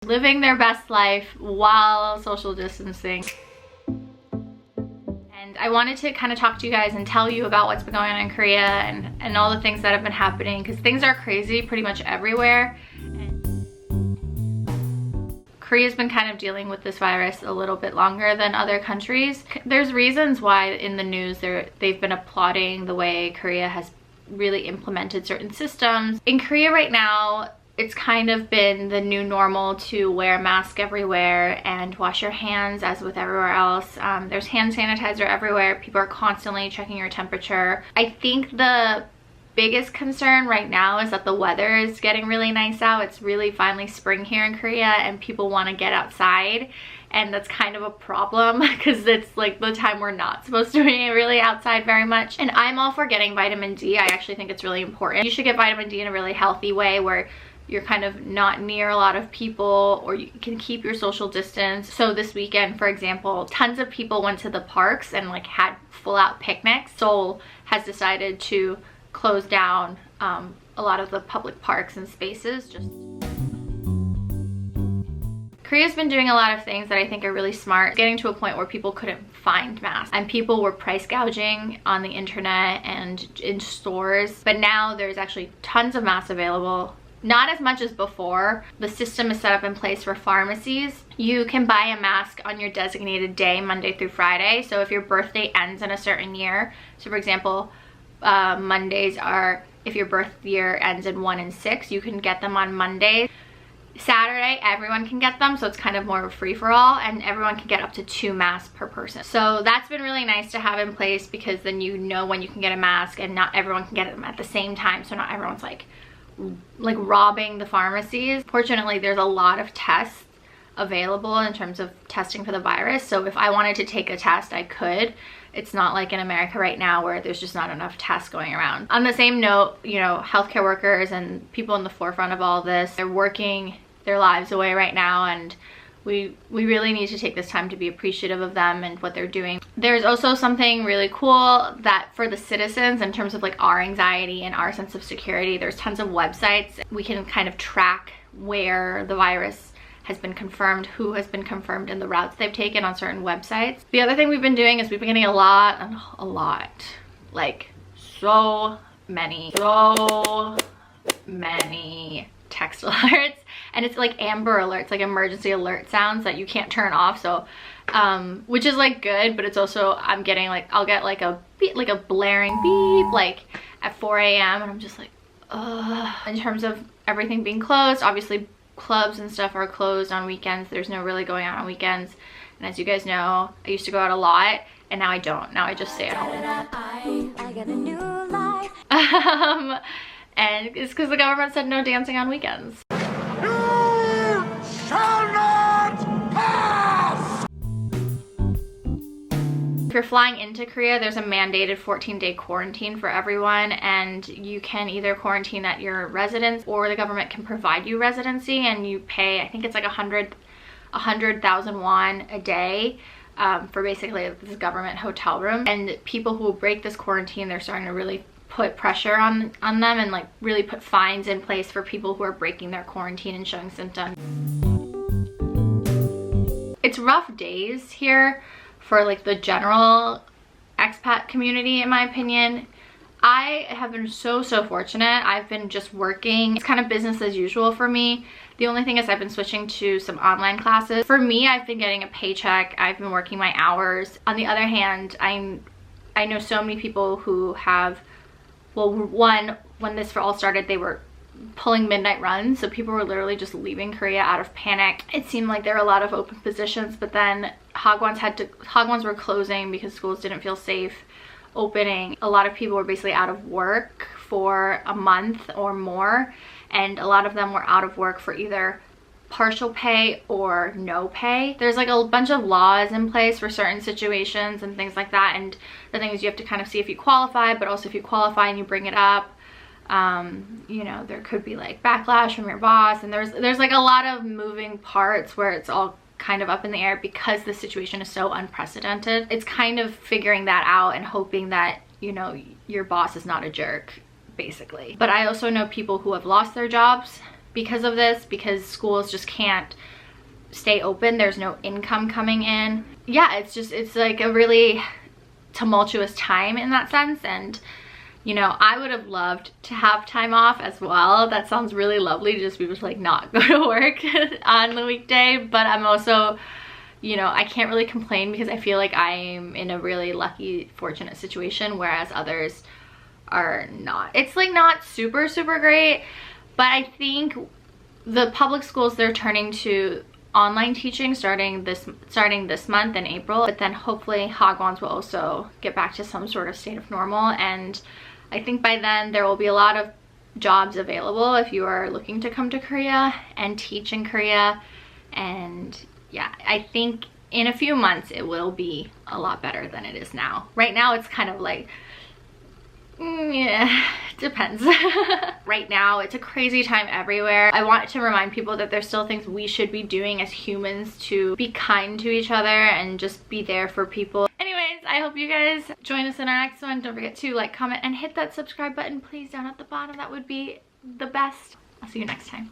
living their best life while social distancing. And I wanted to kind of talk to you guys and tell you about what's been going on in Korea and all the things that have been happening, because things are crazy pretty much everywhere. Korea's been kind of dealing with this virus a little bit longer than other countries. There's reasons why in the news they've been applauding the way Korea has really implemented certain systems. In Korea right now, it's kind of been the new normal to wear a mask everywhere and wash your hands as with everywhere else. There's hand sanitizer everywhere. People are constantly checking your temperature. I think the biggest concern right now is that the weather is getting really nice out. It's really finally spring here in Korea and people want to get outside, and that's kind of a problem because it's like the time we're not supposed to be really outside very much. And I'm all for getting vitamin D. I actually think it's really important. You should get vitamin D in a really healthy way where you're kind of not near a lot of people, or you can keep your social distance. So this weekend, for example, tons of people went to the parks and like had full out picnics. Seoul has decided to close down a lot of the public parks and spaces. Korea's been doing a lot of things that I think are really smart, getting to a point where people couldn't find masks and people were price gouging on the internet and in stores. But now there's actually tons of masks available. Not as much as before. The system is set up in place for pharmacies. You can buy a mask on your designated day, Monday through Friday. So if your birthday ends in a certain year, so for example, Mondays are, if your birth year ends in 1 and 6, you can get them on Monday. Saturday, everyone can get them, so it's kind of more of a free-for-all, and everyone can get up to 2 masks per person. So that's been really nice to have in place, because then you know when you can get a mask and not everyone can get them at the same time, so not everyone's like robbing the pharmacies. Fortunately, there's a lot of tests available in terms of testing for the virus, so if I wanted to take a test, I could. It's not like in America right now where there's just not enough tests going around. On the same note, you know, healthcare workers and people in the forefront of all this, they're working their lives away right now, and we really need to take this time to be appreciative of them and what they're doing. There's also something really cool that for the citizens in terms of like our anxiety and our sense of security, there's tons of websites. We can kind of track where the virus has been confirmed, who has been confirmed, and the routes they've taken on certain websites. The other thing we've been doing is we've been getting a lot, like so many text alerts, and it's like Amber Alerts, like emergency alert sounds that you can't turn off. So which is like good, but it's also, I'm getting like, I'll get like a beep, like a blaring beep like at 4 a.m. and I'm just like, ugh. In terms of everything being closed, obviously clubs and stuff are closed on weekends. There's no really going out on weekends, and as you guys know, I used to go out a lot and now I don't. Now I just stay at home. I got a new life. And it's because the government said no dancing on weekends. You shall not pass! If you're flying into Korea, there's a mandated 14-day quarantine for everyone, and you can either quarantine at your residence or the government can provide you residency, and you pay, I think it's like 100,000 won a day for basically this government hotel room. And people who break this quarantine, they're starting to really put pressure on them and like really put fines in place for people who are breaking their quarantine and showing symptoms. It's rough days here for like the general expat community, in my opinion. I have been so fortunate. I've been just working. It's kind of business as usual for me. The only thing is I've been switching to some online classes. For me, I've been getting a paycheck. I've been working my hours. On the other hand, I know so many people who have, well, one, when this all started, they were pulling midnight runs, so people were literally just leaving Korea out of panic. It seemed like there were a lot of open positions, but then hagwons were closing because schools didn't feel safe opening. A lot of people were basically out of work for a month or more, and a lot of them were out of work for either partial pay or no pay. There's like a bunch of laws in place for certain situations and things like that, and the thing is you have to kind of see if you qualify, but also if you qualify and you bring it up, you know, there could be like backlash from your boss, and there's like a lot of moving parts where it's all kind of up in the air because the situation is so unprecedented. It's kind of figuring that out and hoping that, you know, your boss is not a jerk, basically. But I also know people who have lost their jobs because of this, because schools just can't stay open. There's no income coming in. Yeah, it's like a really tumultuous time in that sense. And you know, I would have loved to have time off as well. That sounds really lovely to just be able to like not go to work on the weekday, but I'm also, you know, I can't really complain because I feel like I'm in a really lucky, fortunate situation, whereas others are not. It's like not super great, but I think the public schools, they're turning to online teaching starting this month in April, but then hopefully Hagwons will also get back to some sort of state of normal. And I think by then there will be a lot of jobs available if you are looking to come to Korea and teach in Korea. And yeah, I think in a few months it will be a lot better than it is now. Right now it's kind of like, yeah, depends. Right now it's a crazy time everywhere. I want to remind people that there's still things we should be doing as humans to be kind to each other and just be there for people. Anyways, I hope you guys join us in our next one. Don't forget to like, comment, and hit that subscribe button please down at the bottom. That would be the best. I'll see you next time.